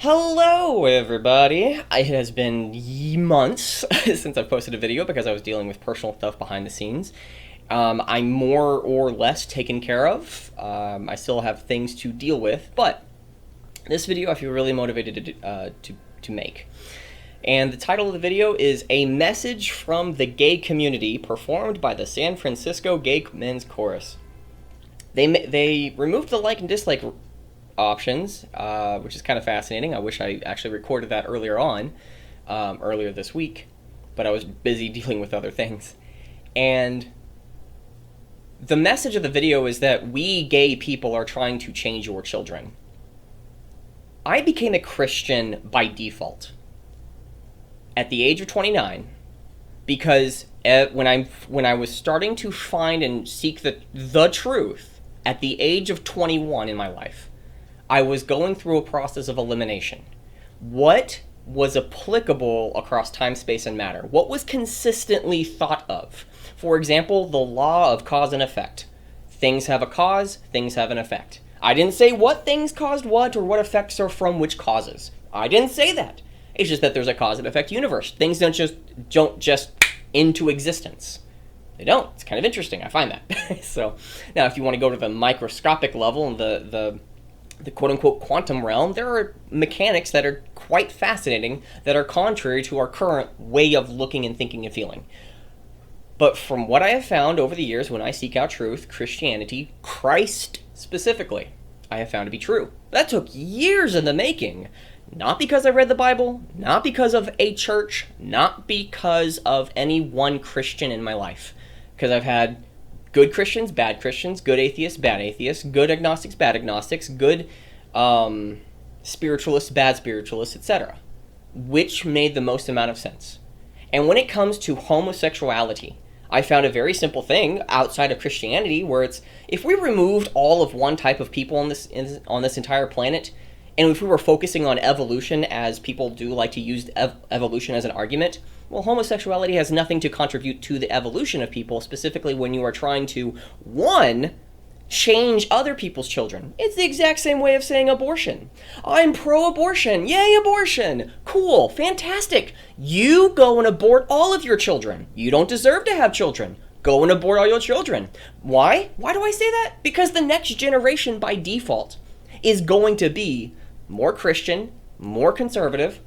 Hello, everybody! It has been months since I've posted a video because I was dealing with personal stuff behind the scenes. I'm more or less taken care of. I still have things to deal with, but this video I feel really motivated to make. And the title of the video is A Message from the Gay Community, performed by the San Francisco Gay Men's Chorus. They removed the like and dislike options, which is kind of fascinating. I wish I actually recorded that earlier this week, but I was busy dealing with other things. And the message of the video is that we gay people are trying to change your children. I became a Christian by default at the age of 29 because when I was starting to find and seek the truth at the age of 21 in my life, I was going through a process of elimination. What was applicable across time, space, and matter? What was consistently thought of? For example, the law of cause and effect. Things have a cause, things have an effect. I didn't say what things caused what or what effects are from which causes. I didn't say that. It's just that there's a cause and effect universe. Things don't just into existence. They don't. It's kind of interesting. I find that. So now if you want to go to the microscopic level and the quote-unquote quantum realm, there are mechanics that are quite fascinating that are contrary to our current way of looking and thinking and feeling. But from what I have found over the years when I seek out truth, Christianity, Christ specifically, I have found to be true. That took years in the making. Not because I read the Bible, not because of a church, not because of any one Christian in my life. Because I've had good Christians, bad Christians, good atheists, bad atheists, good agnostics, bad agnostics, good spiritualists, bad spiritualists, etc. Which made the most amount of sense. And when it comes to homosexuality, I found a very simple thing outside of Christianity where it's, if we removed all of one type of people on this entire planet, and if we were focusing on evolution, as people do like to use evolution as an argument, well, homosexuality has nothing to contribute to the evolution of people, specifically when you are trying to, one, change other people's children. It's the exact same way of saying abortion. I'm pro-abortion. Yay, abortion. Cool. Fantastic. You go and abort all of your children. You don't deserve to have children. Go and abort all your children. Why? Why do I say that? Because the next generation, by default, is going to be more Christian, more conservative,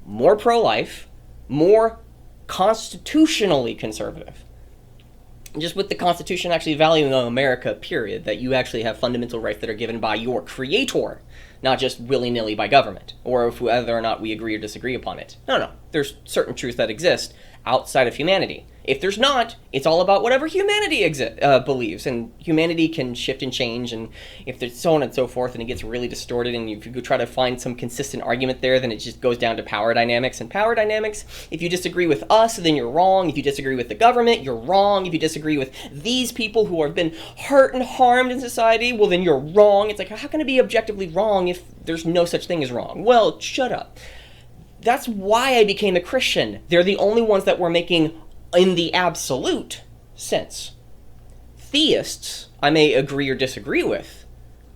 more pro-life, more constitutionally conservative. Just with the Constitution actually valuing America, period, that you actually have fundamental rights that are given by your creator, not just willy-nilly by government, or whether or not we agree or disagree upon it. No. There's certain truths that exist outside of humanity. If there's not, it's all about whatever humanity believes, and humanity can shift and change, and if there's so on and so forth, and it gets really distorted, and if you try to find some consistent argument there, then it just goes down to power dynamics, and power dynamics, if you disagree with us, then you're wrong. If you disagree with the government, you're wrong. If you disagree with these people who have been hurt and harmed in society, well, then you're wrong. It's like, how can it be objectively wrong if there's no such thing as wrong? Well, shut up. That's why I became a Christian. They're the only ones that were making in the absolute sense. Theists, I may agree or disagree with.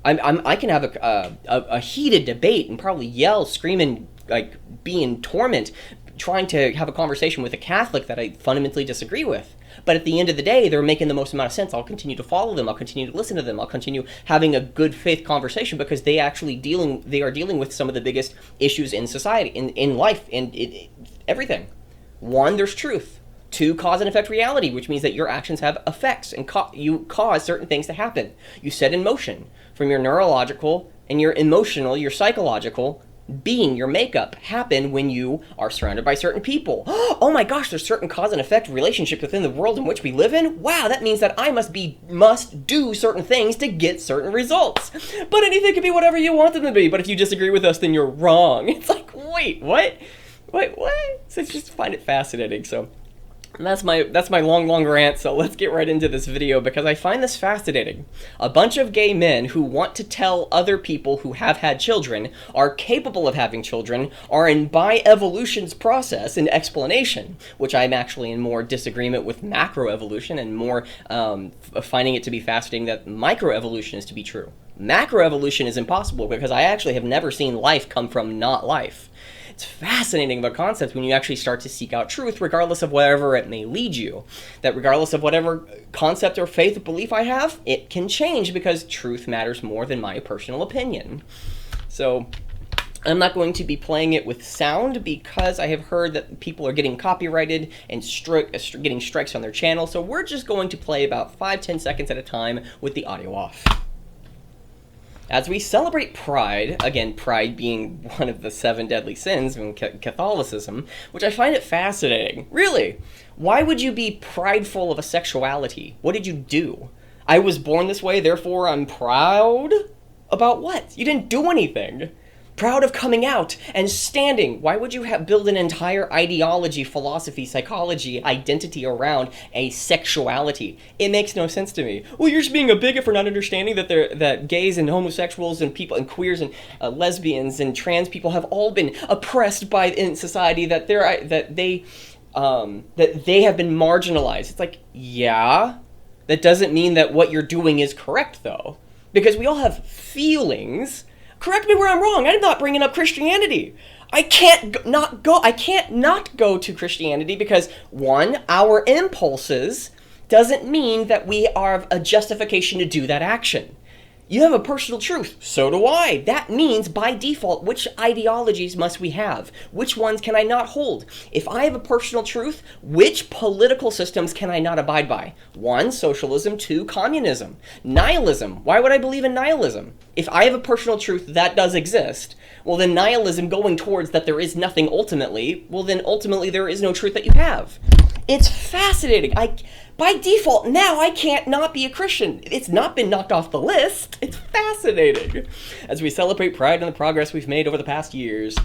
I can have a heated debate and probably yell, scream, and like be in torment trying to have a conversation with a Catholic that I fundamentally disagree with. But at the end of the day, they're making the most amount of sense. I'll continue to follow them. I'll continue to listen to them. I'll continue having a good faith conversation because they are dealing with some of the biggest issues in society, in life, in everything. One, there's truth. Two, cause and effect reality, which means that your actions have effects and you cause certain things to happen. You set in motion from your neurological and your emotional, your psychological being, your makeup, happen when you are surrounded by certain people. Oh my gosh, there's certain cause and effect relationship within the world in which we live in? Wow, that means that I must do certain things to get certain results. But anything can be whatever you want them to be, but if you disagree with us, then you're wrong. It's like, wait, what? So I just find it fascinating, so that's my long rant, so let's get right into this video because I find this fascinating. A bunch of gay men who want to tell other people who have had children, are capable of having children, are in by evolution's process and explanation, which I'm actually in more disagreement with macroevolution and more finding it to be fascinating that microevolution is to be true. Macroevolution is impossible because I actually have never seen life come from not life. It's fascinating of a concept when you actually start to seek out truth, regardless of wherever it may lead you. That regardless of whatever concept or faith or belief I have, it can change because truth matters more than my personal opinion. So I'm not going to be playing it with sound because I have heard that people are getting copyrighted and getting strikes on their channel. So we're just going to play about 5-10 seconds at a time with the audio off. As we celebrate Pride, again, Pride being one of the 7 deadly sins in Catholicism, which I find it fascinating. Really, why would you be prideful of a sexuality? What did you do? I was born this way, therefore I'm proud? About what? You didn't do anything. Proud of coming out and standing. Why would you build an entire ideology, philosophy, psychology, identity around a sexuality? It makes no sense to me. Well, you're just being a bigot for not understanding that gays and homosexuals and people and queers and lesbians and trans people have all been oppressed in society, that they have been marginalized. It's like, yeah, that doesn't mean that what you're doing is correct though, because we all have feelings. Correct me where I'm wrong. I'm not bringing up Christianity. I can't not go to Christianity because, one, our impulses doesn't mean that we are a justification to do that action. You have a personal truth. So do I. That means, by default, which ideologies must we have? Which ones can I not hold? If I have a personal truth, which political systems can I not abide by? 1, socialism. 2, communism. Nihilism. Why would I believe in nihilism? If I have a personal truth that does exist, well then nihilism going towards that there is nothing ultimately, well then ultimately there is no truth that you have. It's fascinating. By default, now I can't not be a Christian. It's not been knocked off the list. It's fascinating. As we celebrate Pride and the progress we've made over the past years,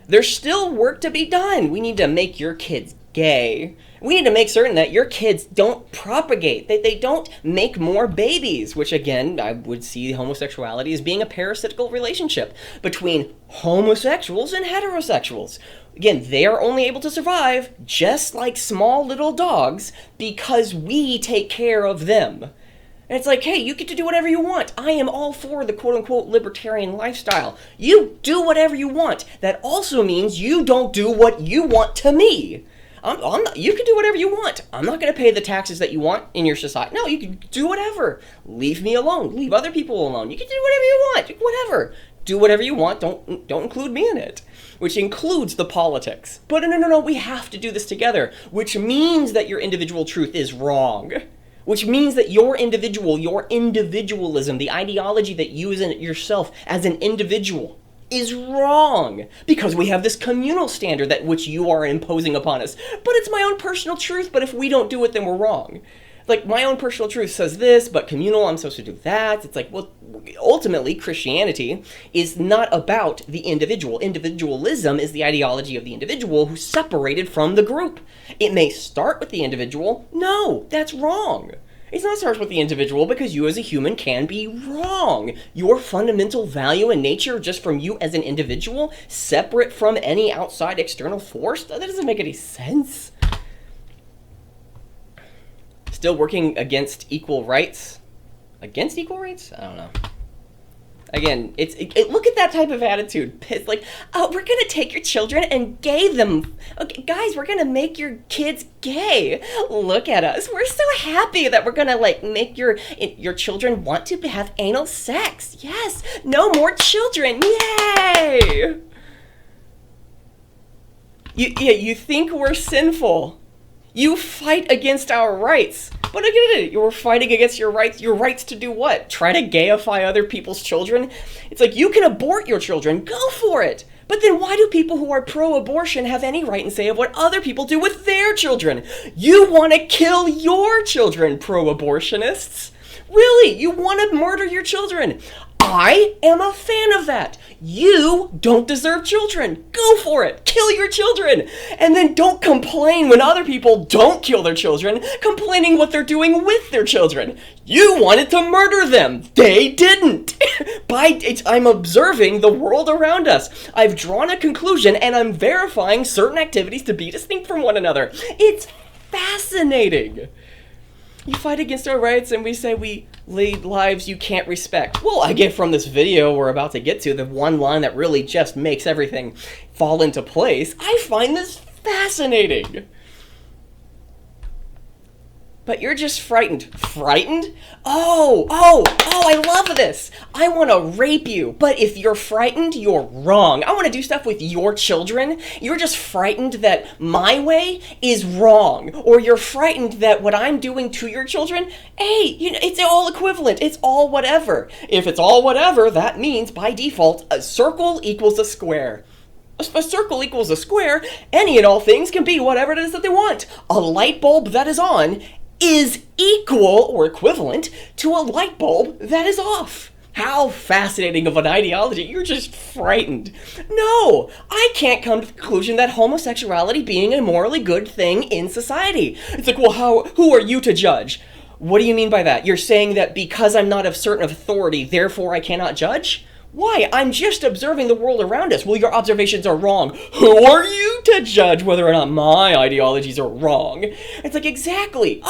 there's still work to be done. We need to make your kids gay. We need to make certain that your kids don't propagate, that they don't make more babies, which again, I would see homosexuality as being a parasitical relationship between homosexuals and heterosexuals. Again, they are only able to survive just like small little dogs because we take care of them. And it's like, hey, you get to do whatever you want. I am all for the quote-unquote libertarian lifestyle. You do whatever you want. That also means you don't do what you want to me. You can do whatever you want. I'm not going to pay the taxes that you want in your society. No, you can do whatever. Leave me alone. Leave other people alone. You can do whatever you want. Whatever. Do whatever you want. Don't include me in it. Which includes the politics. But no, we have to do this together. Which means that your individual truth is wrong. Which means that your individualism, the ideology that you as yourself as an individual is wrong, because we have this communal standard that which you are imposing upon us. But it's my own personal truth, but if we don't do it, then we're wrong. Like, my own personal truth says this, but communal, I'm supposed to do that. It's like, well, ultimately, Christianity is not about the individual. Individualism is the ideology of the individual who's separated from the group. It may start with the individual. No, that's wrong. It's not starts with the individual, because you as a human can be wrong. Your fundamental value and nature just from you as an individual, separate from any outside external force, that doesn't make any sense. Still working against equal rights? Against equal rights? I don't know. Again, look at that type of attitude. It's like, oh, we're going to take your children and gay them. Okay, guys, we're going to make your kids gay. Look at us. We're so happy that we're going to, make your children want to have anal sex. Yes. No more children. Yay! You think we're sinful. You fight against our rights. But again, you're fighting against your rights to do what? Try to gayify other people's children? It's like, you can abort your children, go for it! But then why do people who are pro-abortion have any right and say of what other people do with their children? You want to kill your children, pro-abortionists! Really, you want to murder your children? I am a fan of that. You don't deserve children. Go for it. Kill your children. And then don't complain when other people don't kill their children, complaining what they're doing with their children. You wanted to murder them. They didn't. I'm observing the world around us. I've drawn a conclusion and I'm verifying certain activities to be distinct from one another. It's fascinating. You fight against our rights and we say we lead lives you can't respect. Well, I get from this video we're about to get to, the one line that really just makes everything fall into place. I find this fascinating. But you're just frightened. Frightened? Oh, I love this. I want to rape you. But if you're frightened, you're wrong. I want to do stuff with your children. You're just frightened that my way is wrong. Or you're frightened that what I'm doing to your children, hey, it's all equivalent. It's all whatever. If it's all whatever, that means by default, a circle equals a square. A circle equals a square. Any and all things can be whatever it is that they want. A light bulb that is on is equal or equivalent to a light bulb that is off. How fascinating of an ideology. You're just frightened. No, I can't come to the conclusion that homosexuality being a morally good thing in society. It's like, well, who are you to judge? What do you mean by that? You're saying that because I'm not of certain authority, therefore I cannot judge? Why? I'm just observing the world around us. Well, your observations are wrong. Who are you to judge whether or not my ideologies are wrong? It's like, exactly.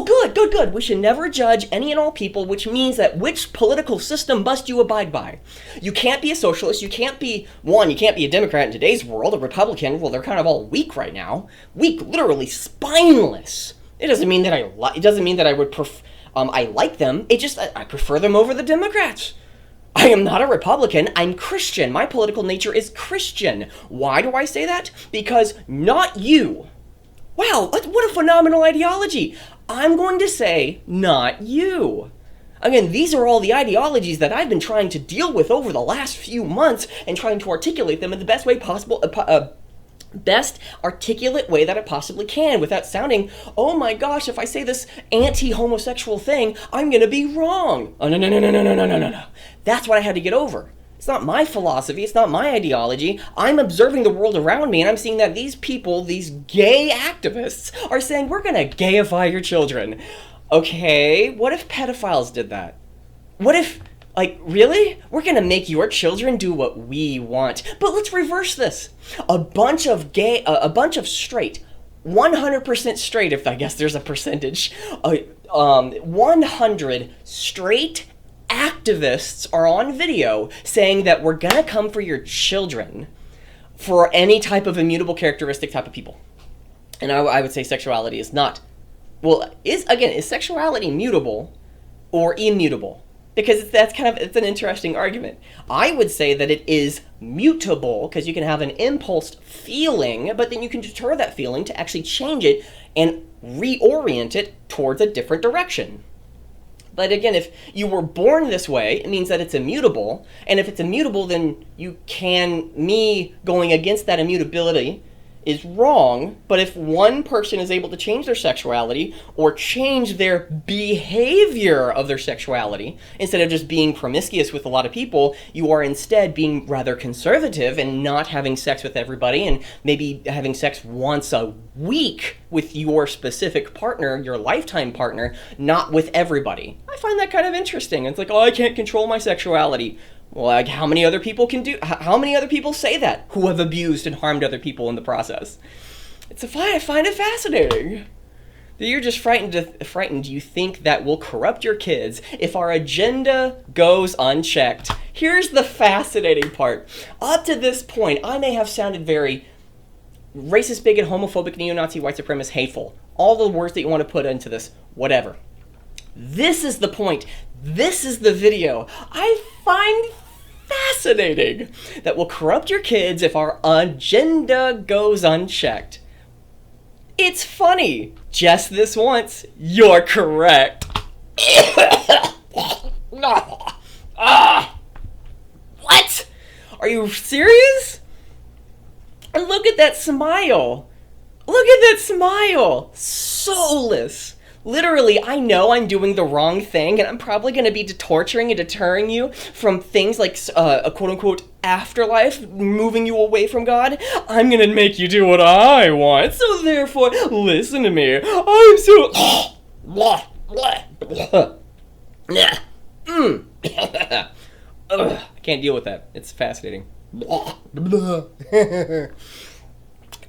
Good. We should never judge any and all people, which means that which political system must you abide by? You can't be a socialist. You can't be a Democrat in today's world. A Republican, well, they're kind of all weak right now. Weak, literally spineless. It doesn't mean that I would I like them. It just, I prefer them over the Democrats. I am not a Republican, I'm Christian. My political nature is Christian. Why do I say that? Because not you. Wow, what a phenomenal ideology. I'm going to say not you. Again, these are all the ideologies that I've been trying to deal with over the last few months and trying to articulate them in the best way possible, best articulate way that I possibly can without sounding, oh my gosh, if I say this anti-homosexual thing, I'm gonna be wrong. Oh, no. That's what I had to get over. It's not my philosophy, it's not my ideology. I'm observing the world around me and I'm seeing that these people, these gay activists, are saying we're gonna gayify your children. Okay, what if pedophiles did that? What if, really? We're gonna make your children do what we want. But let's reverse this. A bunch of straight, 100% straight, if I guess there's a percentage, 100 straight activists are on video saying that we're gonna come for your children for any type of immutable characteristic type of people. And I would say sexuality is not. Well, is sexuality mutable or immutable? Because it's an interesting argument. I would say that it is mutable because you can have an impulsed feeling, but then you can deter that feeling to actually change it and reorient it towards a different direction. But again, if you were born this way, it means that it's immutable. And if it's immutable, then me going against that immutability is wrong. But if one person is able to change their sexuality or change their behavior of their sexuality, instead of just being promiscuous with a lot of people, you are instead being rather conservative and not having sex with everybody and maybe having sex once a week with your specific partner, your lifetime partner, not with everybody. I find that kind of interesting. It's like, I can't control my sexuality. Well, how many other people say that who have abused and harmed other people in the process? I find it fascinating. You're just frightened. You think that will corrupt your kids if our agenda goes unchecked. Here's the fascinating part. Up to this point, I may have sounded very racist, bigot, homophobic, neo-Nazi, white supremacist, hateful. All the words that you want to put into this, whatever. This is the point. This is the video I find fascinating that will corrupt your kids if our agenda goes unchecked. It's funny. Just this once, you're correct. What? Are you serious? And look at that smile. Soulless. Literally, I know I'm doing the wrong thing, and I'm probably going to be torturing and deterring you from things like a quote-unquote afterlife, moving you away from God. I'm going to make you do what I want, so therefore, listen to me. I'm so... I can't deal with that. It's fascinating.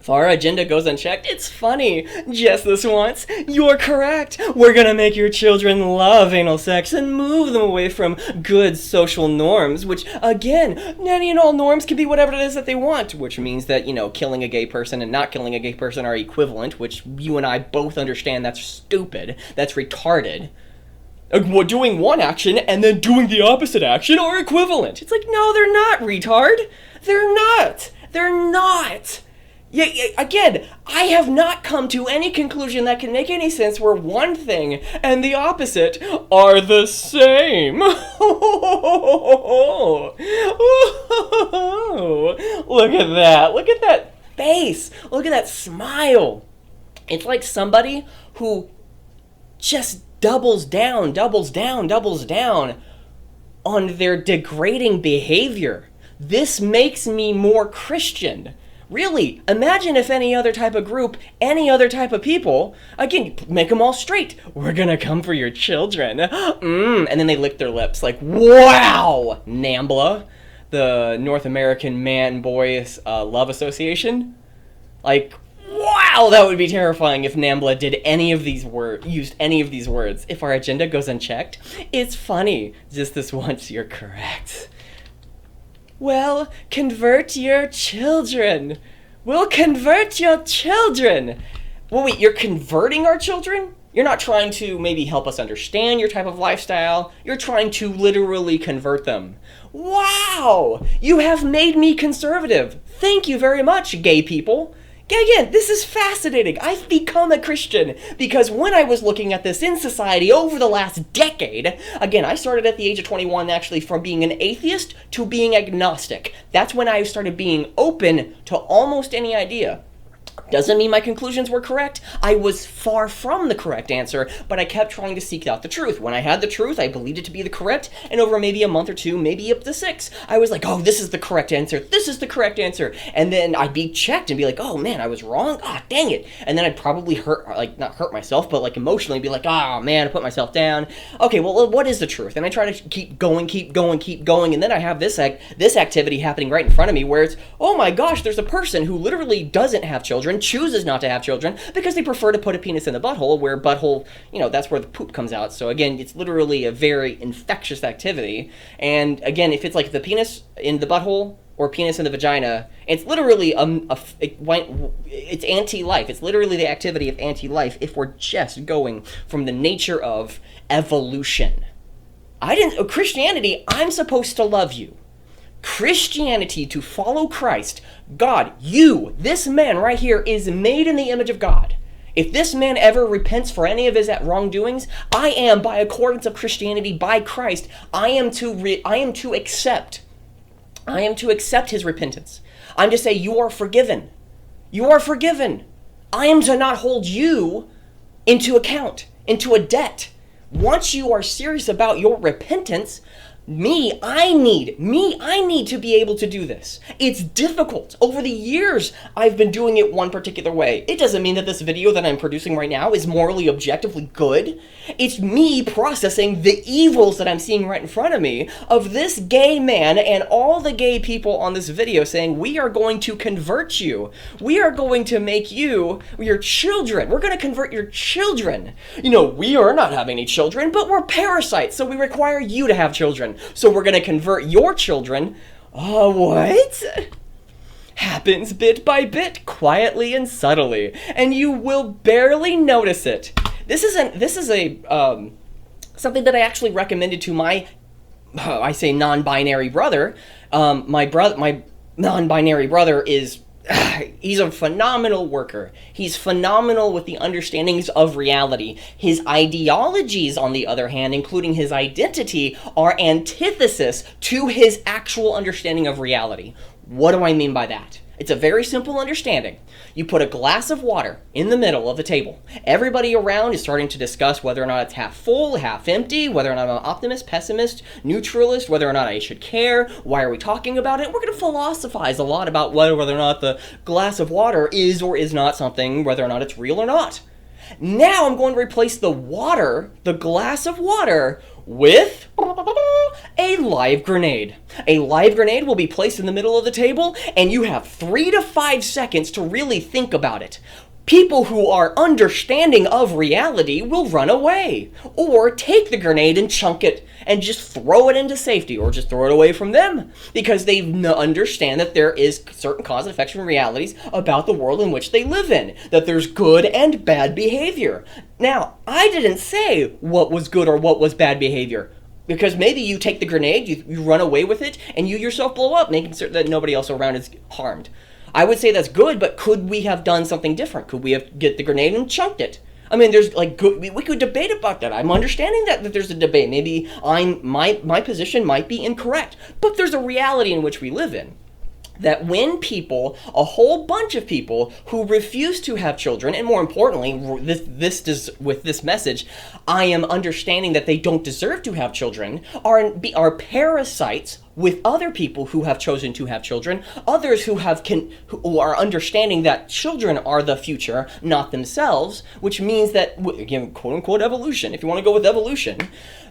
If our agenda goes unchecked, it's funny. Just this once, you're correct. We're gonna make your children love anal sex and move them away from good social norms, which, again, any and all norms can be whatever it is that they want, which means that, killing a gay person and not killing a gay person are equivalent, which you and I both understand that's stupid, that's retarded. Doing one action and then doing the opposite action are equivalent. It's like, no, they're not, retard. They're not. They're not. Yeah, again, I have not come to any conclusion that can make any sense where one thing and the opposite are the same. Look at that. Look at that face. Look at that smile. It's like somebody who just doubles down on their degrading behavior. This makes me more Christian. Really, imagine if any other type of group, any other type of people, again, make them all straight. We're gonna come for your children. And then they lick their lips like, wow, NAMBLA, the North American Man-Boy Love Association. Like, wow, that would be terrifying if NAMBLA did any of these used any of these words. If our agenda goes unchecked, it's funny. Just this once, you're correct. Well, convert your children. We'll convert your children. Well, wait, you're converting our children? You're not trying to maybe help us understand your type of lifestyle. You're trying to literally convert them. Wow! You have made me conservative. Thank you very much, gay people. Again, this is fascinating. I've become a Christian because when I was looking at this in society over the last decade, again, I started at the age of 21 actually from being an atheist to being agnostic. That's when I started being open to almost any idea. Doesn't mean my conclusions were correct. I was far from the correct answer, but I kept trying to seek out the truth. When I had the truth, I believed it to be the correct, and over maybe a month or two, maybe up to 6, I was like, oh, this is the correct answer. This is the correct answer. And then I'd be checked and be like, oh man, I was wrong. Ah, dang it. And then I'd probably not hurt myself, but like emotionally be like, oh man, I put myself down. Okay, well, what is the truth? And I try to keep going. And then I have this activity happening right in front of me where it's, oh my gosh, there's a person who literally doesn't have children, chooses not to have children because they prefer to put a penis in the butthole, where butthole, that's where the poop comes out. So again, it's literally a very infectious activity. And again, if it's like the penis in the butthole or penis in the vagina, it's literally it's anti-life. It's literally the activity of anti-life if we're just going from the nature of evolution. Christianity, I'm supposed to love you. Christianity, to follow Christ, God, this man right here is made in the image of God. If this man ever repents for any of his wrongdoings, I am, by accordance of Christianity, by Christ, I am to accept his repentance. I'm to say, you are forgiven. You are forgiven. I am to not hold you into account, into a debt. Once you are serious about your repentance, I need to be able to do this. It's difficult. Over the years, I've been doing it one particular way. It doesn't mean that this video that I'm producing right now is morally, objectively good. It's me processing the evils that I'm seeing right in front of me of this gay man and all the gay people on this video saying, we are going to convert you. We are going to make you your children. We're going to convert your children. We are not having any children, but we're parasites, so we require you to have children. So we're going to convert your children. What? Happens bit by bit, quietly and subtly, and you will barely notice it. This is something that I actually recommended to my, I say non-binary brother. My non-binary brother is, he's a phenomenal worker. He's phenomenal with the understandings of reality. His ideologies, on the other hand, including his identity, are antithesis to his actual understanding of reality. What do I mean by that? It's a very simple understanding. You put a glass of water in the middle of the table. Everybody around is starting to discuss whether or not it's half full, half empty, whether or not I'm an optimist, pessimist, neutralist, whether or not I should care, why are we talking about it? We're going to philosophize a lot about whether or not the glass of water is or is not something, whether or not it's real or not. Now I'm going to replace the glass of water, with a live grenade. A live grenade will be placed in the middle of the table, and you have 3 to 5 seconds to really think about it. People who are understanding of reality will run away, or take the grenade and chunk it and just throw it into safety, or just throw it away from them, because they understand that there is certain cause and effect realities about the world in which they live in, that there's good and bad behavior. Now, I didn't say what was good or what was bad behavior, because maybe you take the grenade, you run away with it, and you yourself blow up, making certain that nobody else around is harmed. I would say that's good, but could we have done something different? Could we have get the grenade and chunked it? I mean, there's like good. We could debate about that. I'm understanding that there's a debate. Maybe my position might be incorrect, but there's a reality in which we live in. That when people, a whole bunch of people who refuse to have children, and more importantly, with this message, I am understanding that they don't deserve to have children, are parasites with other people who have chosen to have children, others who are understanding that children are the future, not themselves, which means that, again, quote unquote evolution, if you want to go with evolution,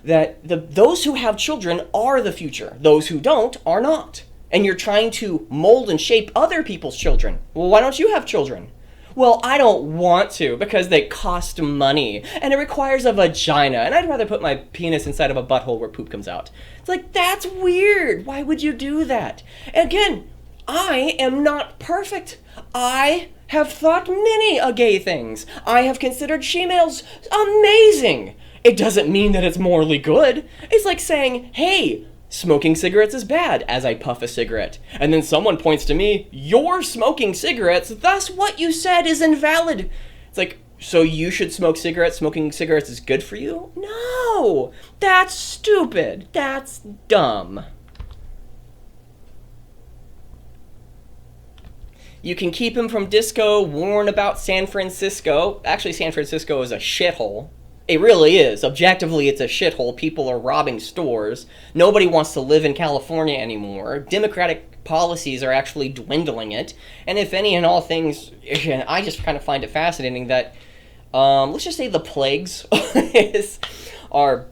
that those who have children are the future, those who don't are not. And you're trying to mold and shape other people's children. Well, why don't you have children? Well, I don't want to because they cost money and it requires a vagina, and I'd rather put my penis inside of a butthole where poop comes out. It's like, that's weird. Why would you do that? Again, I am not perfect. I have thought many gay things. I have considered she-males amazing. It doesn't mean that it's morally good. It's like saying, hey, smoking cigarettes is bad, as I puff a cigarette. And then someone points to me, you're smoking cigarettes, thus what you said is invalid. It's like, so you should smoke cigarettes, smoking cigarettes is good for you? No! That's stupid. That's dumb. You can keep him from disco, warn about San Francisco. Actually, San Francisco is a shithole. It really is. Objectively, it's a shithole. People are robbing stores. Nobody wants to live in California anymore. Democratic policies are actually dwindling it. And if any and all things, I just kind of find it fascinating that, let's just say the plagues are,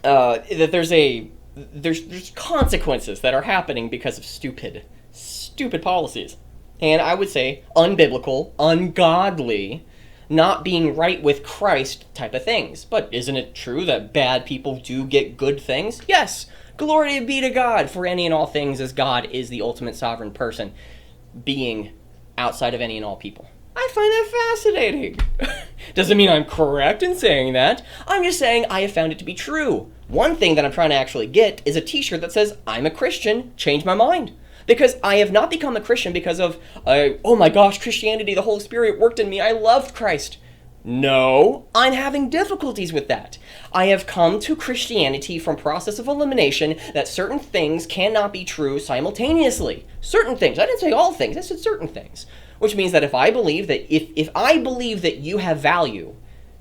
that there's consequences that are happening because of stupid policies. And I would say unbiblical, ungodly, not being right with Christ type of things. But isn't it true that bad people do get good things? Yes. Glory be to God for any and all things, as God is the ultimate sovereign person, being outside of any and all people. I find that fascinating. Doesn't mean I'm correct in saying that. I'm just saying I have found it to be true. One thing that I'm trying to actually get is a t-shirt that says, I'm a Christian, change my mind. Because I have not become a Christian because of, oh my gosh, Christianity, the Holy Spirit worked in me, I loved Christ. No, I'm having difficulties with that. I have come to Christianity from process of elimination that certain things cannot be true simultaneously. Certain things. I didn't say all things, I said certain things. Which means that if I believe that, if I believe that you have value,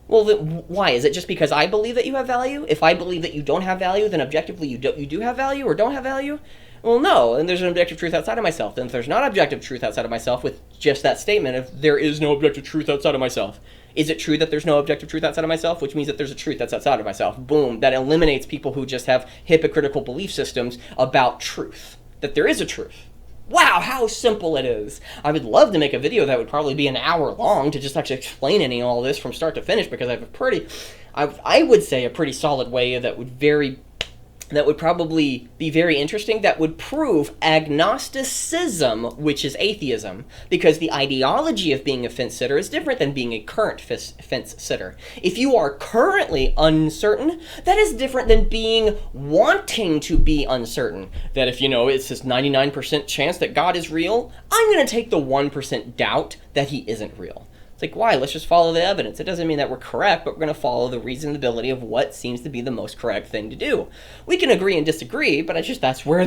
well, then why? Is it just because I believe that you have value? If I believe that you don't have value, then objectively you do have value or don't have value? Well, no, and there's an objective truth outside of myself. Then if there's not objective truth outside of myself with just that statement of there is no objective truth outside of myself, is it true that there's no objective truth outside of myself? Which means that there's a truth that's outside of myself. Boom. That eliminates people who just have hypocritical belief systems about truth. That there is a truth. Wow, how simple it is. I would love to make a video that would probably be an hour long to just actually explain any and all this from start to finish, because I have a pretty, I would say a pretty solid way that would probably be very interesting, that would prove agnosticism, which is atheism, because the ideology of being a fence sitter is different than being a current fence sitter. If you are currently uncertain, that is different than being wanting to be uncertain. That if, it's this 99% chance that God is real, I'm going to take the 1% doubt that he isn't real. It's like, why? Let's just follow the evidence. It doesn't mean that we're correct, but we're going to follow the reasonability of what seems to be the most correct thing to do. We can agree and disagree, but that's where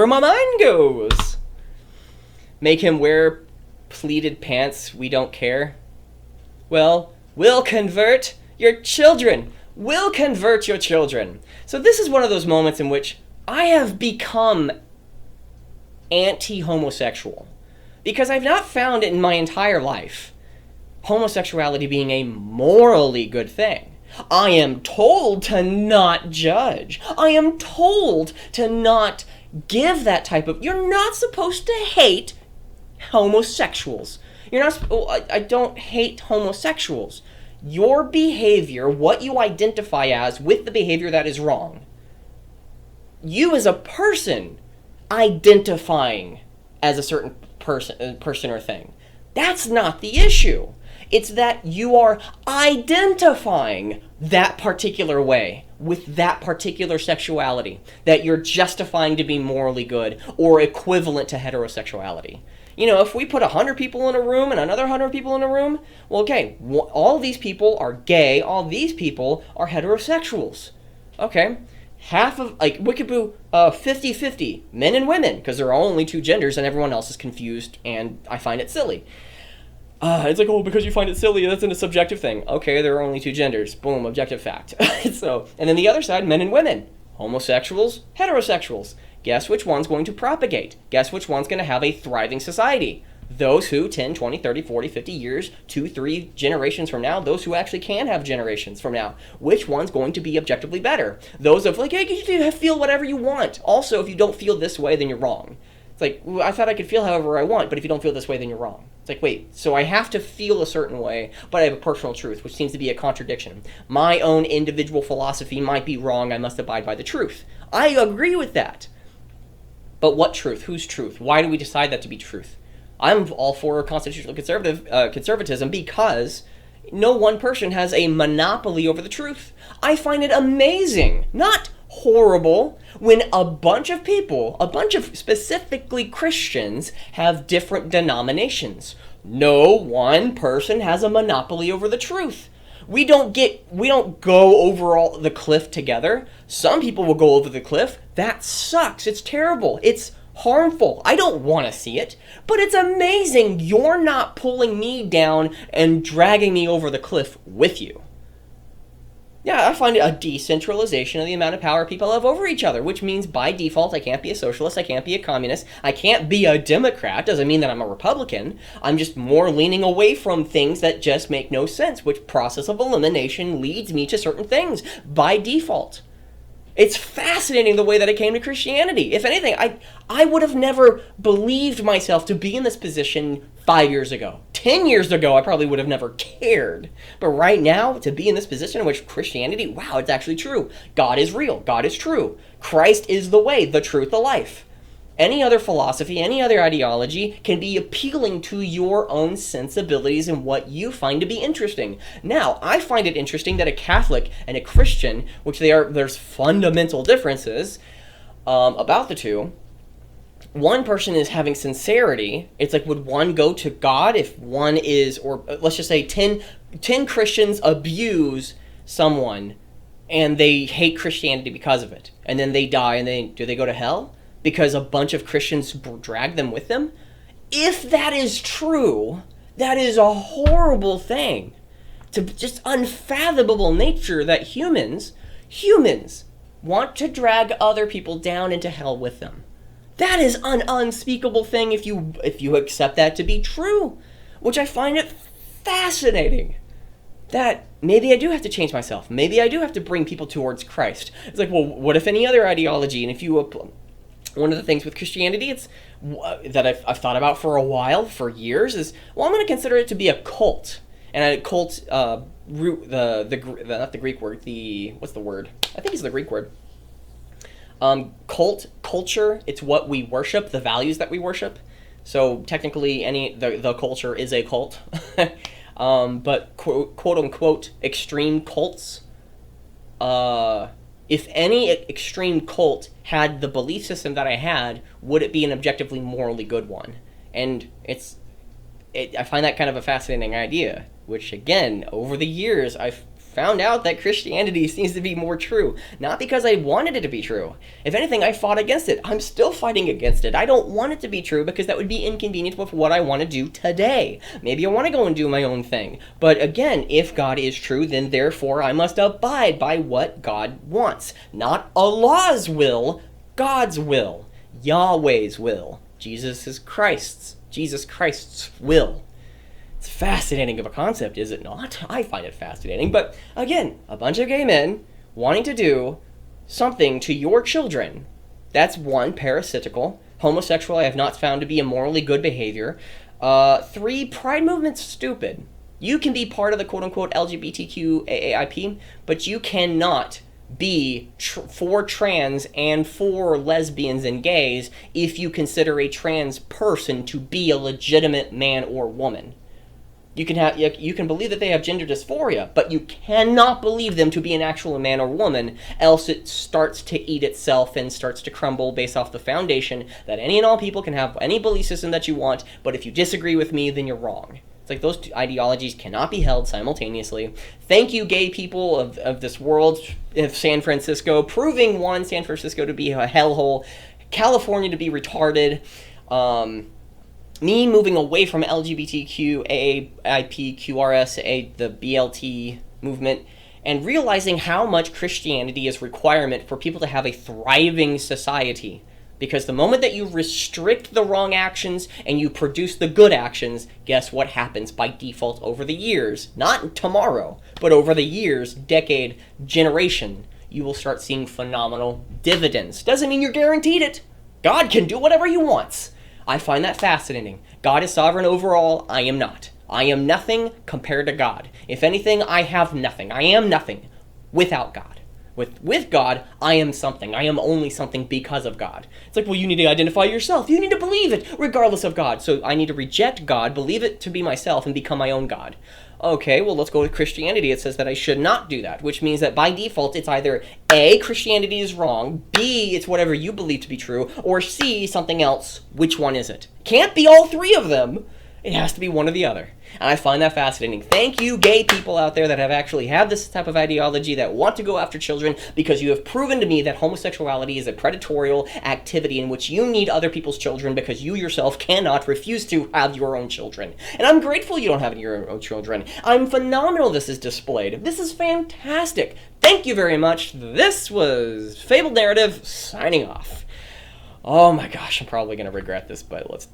my mind goes. Make him wear pleated pants. We don't care. Well, we'll convert your children. We'll convert your children. So this is one of those moments in which I have become anti-homosexual, because I've not found it in my entire life homosexuality being a morally good thing. I am told to not judge. I am told to not give that type of... You're not supposed to hate homosexuals. You're not... I don't hate homosexuals. Your behavior, what you identify as with the behavior that is wrong, you as a person identifying as a certain person or thing, that's not the issue. It's that you are identifying that particular way with that particular sexuality that you're justifying to be morally good or equivalent to heterosexuality. You know, if we put 100 people in a room and another 100 people in a room, well, okay, all these people are gay, all these people are heterosexuals. Okay, half of, like, we could do 50-50, men and women, because there are only two genders and everyone else is confused, and I find it silly. It's like, oh, because you find it silly, that's a subjective thing. Okay, there are only two genders. Boom, objective fact. So, and then the other side, men and women. Homosexuals, heterosexuals. Guess which one's going to propagate? Guess which one's going to have a thriving society? Those who 10, 20, 30, 40, 50 years, 2, 3 generations from now, those who actually can have generations from now. Which one's going to be objectively better? Those of, like, hey, you feel whatever you want. Also, if you don't feel this way, then you're wrong. It's like, well, I thought I could feel however I want, but if you don't feel this way, then you're wrong. It's like, wait, so I have to feel a certain way, but I have a personal truth, which seems to be a contradiction. My own individual philosophy might be wrong, I must abide by the truth. I agree with that. But what truth? Whose truth? Why do we decide that to be truth? I'm all for constitutional conservatism because no one person has a monopoly over the truth. I find it amazing, not horrible, when a bunch of people, a bunch of specifically Christians, have different denominations. No one person has a monopoly over the truth. We don't go over all the cliff together. Some people will go over the cliff. That sucks. It's terrible. It's harmful. I don't want to see it, but it's amazing you're not pulling me down and dragging me over the cliff with you. Yeah, I find it a decentralization of the amount of power people have over each other, which means by default I can't be a socialist, I can't be a communist, I can't be a Democrat. Doesn't mean that I'm a Republican. I'm just more leaning away from things that just make no sense, which process of elimination leads me to certain things by default. It's fascinating the way that it came to Christianity. If anything, I would have never believed myself to be in this position 5 years ago. 10 years ago, I probably would have never cared. But right now, to be in this position in which Christianity, wow, it's actually true. God is real. God is true. Christ is the way, the truth, the life. Any other philosophy, any other ideology can be appealing to your own sensibilities and what you find to be interesting. Now, I find it interesting that a Catholic and a Christian, which there's fundamental differences about the two. One person is having sincerity. It's like, would one go to God if one is, or let's just say 10 Christians abuse someone and they hate Christianity because of it, and then they die, and do they go to hell? Because a bunch of Christians drag them with them? If that is true, that is a horrible thing. To just unfathomable nature that humans want to drag other people down into hell with them. That is an unspeakable thing if you accept that to be true, which I find it fascinating. That maybe I do have to change myself. Maybe I do have to bring people towards Christ. It's like, well, what if any other ideology? And if you one of the things with Christianity, it's that I've thought about for a while, for years, is, well, I'm going to consider it to be a cult. And a cult, not the Greek word, what's the word? I think it's the Greek word. Cult, culture, it's what we worship, the values that we worship. So technically the culture is a cult. But quote unquote extreme cults, if any extreme cult had the belief system that I had, would it be an objectively morally good one? And I find that kind of a fascinating idea, which again, over the years, I've found out that Christianity seems to be more true. Not because I wanted it to be true. If anything, I fought against it. I'm still fighting against it. I don't want it to be true because that would be inconvenient with what I want to do today. Maybe I want to go and do my own thing. But again, if God is true, then therefore I must abide by what God wants. Not Allah's will, God's will. Yahweh's will. Jesus Christ's will. It's fascinating of a concept, is it not? I find it fascinating. But again, a bunch of gay men wanting to do something to your children. That's one, parasitical. Homosexual, I have not found to be a morally good behavior. 3, pride movement's stupid. You can be part of the quote-unquote LGBTQ AAIP, but you cannot be for trans and for lesbians and gays if you consider a trans person to be a legitimate man or woman. You can believe that they have gender dysphoria, but you cannot believe them to be an actual man or woman, else it starts to eat itself and starts to crumble based off the foundation that any and all people can have any belief system that you want, but if you disagree with me, then you're wrong. It's like those two ideologies cannot be held simultaneously. Thank you, gay people of this world, of San Francisco, proving, one, San Francisco to be a hellhole, California to be retarded, me moving away from LGBTQ, AAIP, QRSA, the BLT movement, and realizing how much Christianity is requirement for people to have a thriving society. Because the moment that you restrict the wrong actions and you produce the good actions, guess what happens by default over the years? Not tomorrow, but over the years, decade, generation, you will start seeing phenomenal dividends. Doesn't mean you're guaranteed it. God can do whatever he wants. I find that fascinating. God is sovereign over all. I am not. I am nothing compared to God. If anything, I have nothing. I am nothing without God. With God, I am something. I am only something because of God. It's like, well, you need to identify yourself. You need to believe it regardless of God. So I need to reject God, believe it to be myself, and become my own God. Okay, well, let's go with Christianity. It says that I should not do that, which means that by default, it's either A, Christianity is wrong, B, it's whatever you believe to be true, or C, something else. Which one is it? Can't be all three of them. It has to be one or the other. And I find that fascinating. Thank you, gay people out there that have actually had this type of ideology, that want to go after children, because you have proven to me that homosexuality is a predatorial activity in which you need other people's children because you yourself cannot refuse to have your own children. And I'm grateful you don't have your own children. I'm phenomenal this is displayed. This is fantastic. Thank you very much. This was Fabled Narrative, signing off. Oh my gosh, I'm probably going to regret this, but let's...